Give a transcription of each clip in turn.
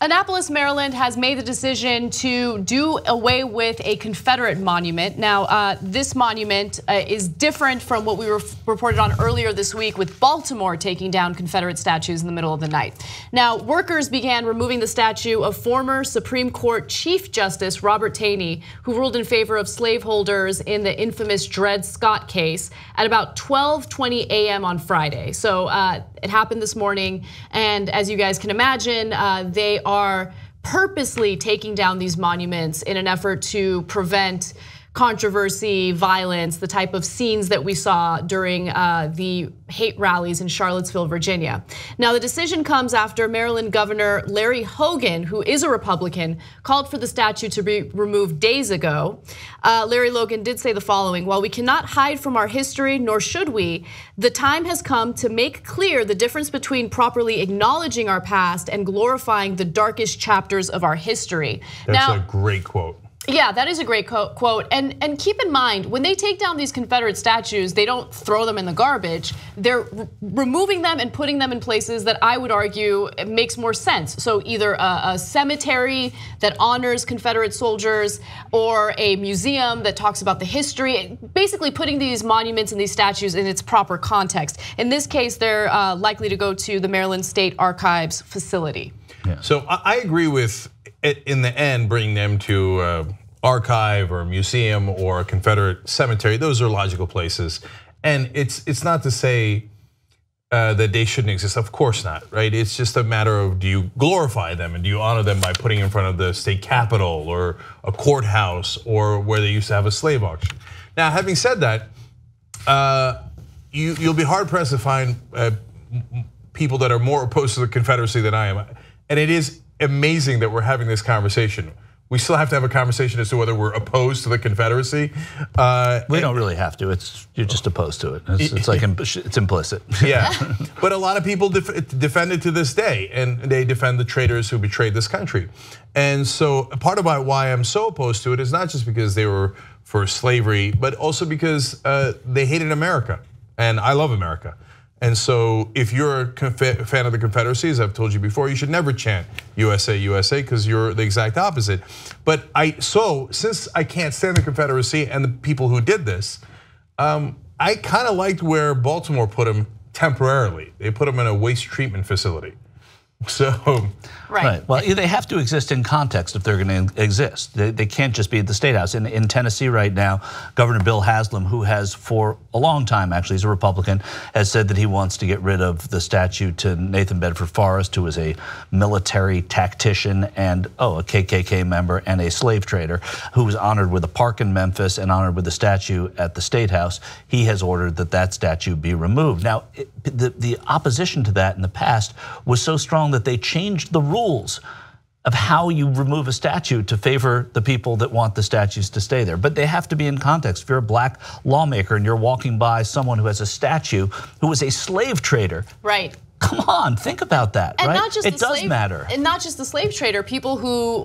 Annapolis, Maryland has made the decision to do away with a Confederate monument. Now, this monument is different from what we reported on earlier this week with Baltimore taking down Confederate statues in the middle of the night. Now, workers began removing the statue of former Supreme Court Chief Justice Robert Taney, who ruled in favor of slaveholders in the infamous Dred Scott case at about 12:20 a.m. on Friday. So it happened this morning, and as you guys can imagine, they are purposely taking down these monuments in an effort to prevent controversy, violence, the type of scenes that we saw during the hate rallies in Charlottesville, Virginia. Now, the decision comes after Maryland Governor Larry Hogan, who is a Republican, called for the statue to be removed days ago. Larry Hogan did say the following: "While we cannot hide from our history, nor should we, the time has come to make clear the difference between properly acknowledging our past and glorifying the darkest chapters of our history." That's a great quote. Yeah, that is a great quote. And keep in mind, when they take down these Confederate statues, they don't throw them in the garbage. They're removing them and putting them in places that I would argue makes more sense. So either a cemetery that honors Confederate soldiers or a museum that talks about the history, basically putting these monuments and these statues in its proper context. In this case, they're likely to go to the Maryland State Archives facility. Yeah. So I agree with, in the end, bringing them to archive or museum or a Confederate cemetery. Those are logical places, and it's not to say that they shouldn't exist. Of course not, right? It's just a matter of, do you glorify them and do you honor them by putting in front of the state capitol or a courthouse or where they used to have a slave auction. Now, having said that, you'll be hard pressed to find people that are more opposed to the Confederacy than I am, and it is amazing that we're having this conversation. We still have to have a conversation as to whether we're opposed to the Confederacy. We don't really have to. You're just opposed to it. It's implicit. Yeah, but a lot of people defend it to this day, and they defend the traitors who betrayed this country. And so part of why I'm so opposed to it is not just because they were for slavery, but also because they hated America, and I love America. And so if you're a fan of the Confederacy, as I've told you before, you should never chant USA, USA, because you're the exact opposite. But since I can't stand the Confederacy and the people who did this, I kind of liked where Baltimore put them temporarily. They put them in a waste treatment facility. So, right. Well, they have to exist in context if they're going to exist. They can't just be at the State House. In Tennessee right now, Governor Bill Haslam, who has for a long time, actually, he's a Republican, has said that he wants to get rid of the statue to Nathan Bedford Forrest, who was a military tactician and a KKK member and a slave trader who was honored with a park in Memphis and honored with a statue at the State House. He has ordered that statue be removed. Now, the opposition to that in the past was so strong that they changed the rules of how you remove a statue to favor the people that want the statues to stay there. But they have to be in context. If you're a black lawmaker and you're walking by someone who has a statue who was a slave trader, right? Come on, think about that, and right? Not just it does matter. And not just the slave trader, people who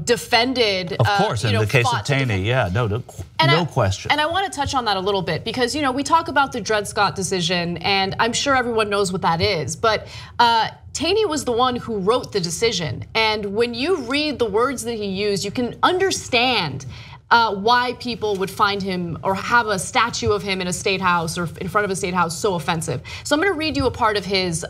defended. Of course, in the case of Taney, yeah, no question. And I want to touch on that a little bit because we talk about the Dred Scott decision, and I'm sure everyone knows what that is, but Taney was the one who wrote the decision, and when you read the words that he used, you can understand why people would find him or have a statue of him in a state house or in front of a state house so offensive. So I'm going to read you a part of his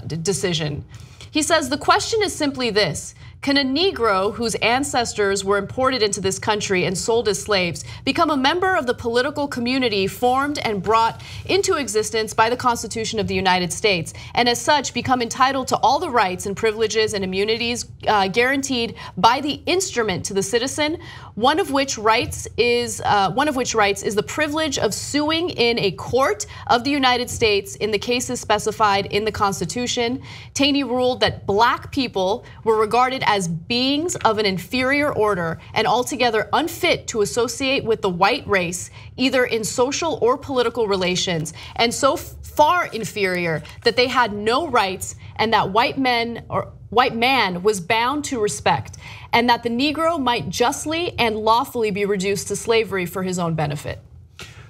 decision. He says, "The question is simply this: can a Negro whose ancestors were imported into this country and sold as slaves become a member of the political community formed and brought into existence by the Constitution of the United States, and as such become entitled to all the rights and privileges and immunities guaranteed by the instrument to the citizen, one of which rights is the privilege of suing in a court of the United States in the cases specified in the Constitution. Taney ruled that black people were regarded as beings of an inferior order and altogether unfit to associate with the white race, either in social or political relations, and so far inferior that they had no rights, and that white man was bound to respect, and that the Negro might justly and lawfully be reduced to slavery for his own benefit."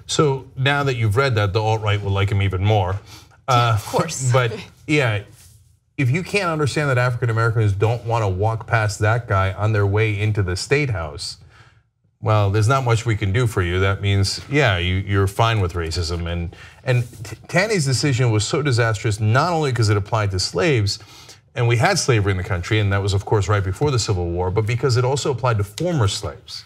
So now that you've read that, the alt-right will like him even more. Of course. But yeah, if you can't understand that African Americans don't want to walk past that guy on their way into the state house, well, there's not much we can do for you. That means, yeah, you're fine with racism. And Taney's decision was so disastrous, not only because it applied to slaves, and we had slavery in the country, and that was, of course, right before the Civil War, but because it also applied to former slaves.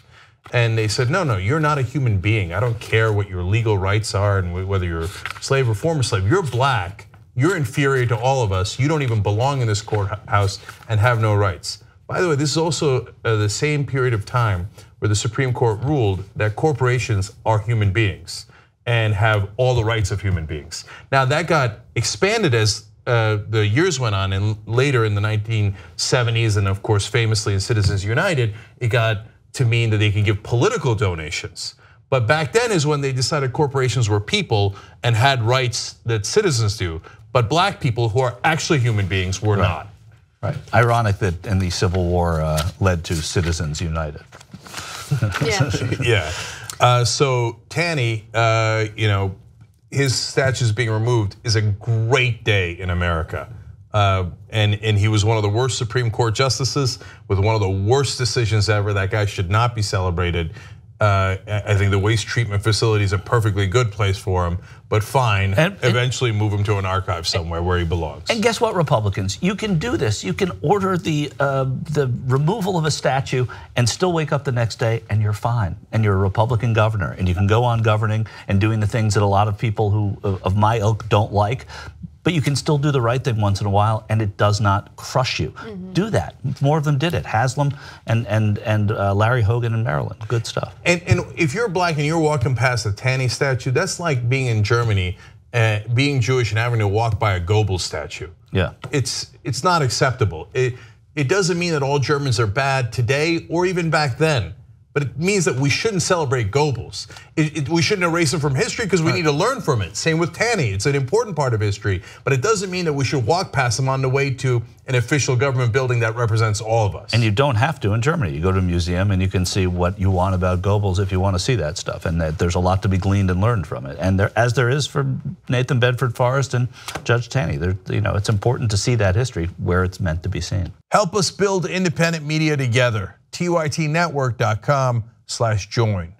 And they said, no, you're not a human being. I don't care what your legal rights are and whether you're a slave or former slave. You're black. You're inferior to all of us. You don't even belong in this courthouse and have no rights. By the way, this is also the same period of time where the Supreme Court ruled that corporations are human beings and have all the rights of human beings. Now that got expanded as the years went on, and later in the 1970s, and of course famously in Citizens United, it got to mean that they can give political donations. But back then is when they decided corporations were people and had rights that citizens do, but black people who are actually human beings were not. Right. Ironic that in the Civil War led to Citizens United. Yeah. So Taney, his statues being removed is a great day in America. And he was one of the worst Supreme Court justices with one of the worst decisions ever. That guy should not be celebrated. I think the waste treatment facility is a perfectly good place for him, but fine, eventually move him to an archive somewhere where he belongs. And guess what, Republicans? You can do this. You can order the removal of a statue and still wake up the next day and you're fine. And you're a Republican governor and you can go on governing and doing the things that a lot of people who of my ilk don't like. But you can still do the right thing once in a while, and it does not crush you. Do that. More of them did it. Haslam and Larry Hogan in Maryland. Good stuff. And if you're black and you're walking past a Taney statue, that's like being in Germany, being Jewish and having to walk by a Goebbels statue. Yeah. It's not acceptable. It doesn't mean that all Germans are bad today or even back then. But it means that we shouldn't celebrate Goebbels. We shouldn't erase him from history because we need to learn from it. Same with Taney, it's an important part of history, but it doesn't mean that we should walk past him on the way to an official government building that represents all of us. And you don't have to in Germany. You go to a museum and you can see what you want about Goebbels if you want to see that stuff. And there's a lot to be gleaned and learned from it. And as there is for Nathan Bedford Forrest and Judge Taney, it's important to see that history where it's meant to be seen. Help us build independent media together. TYTnetwork.com/join.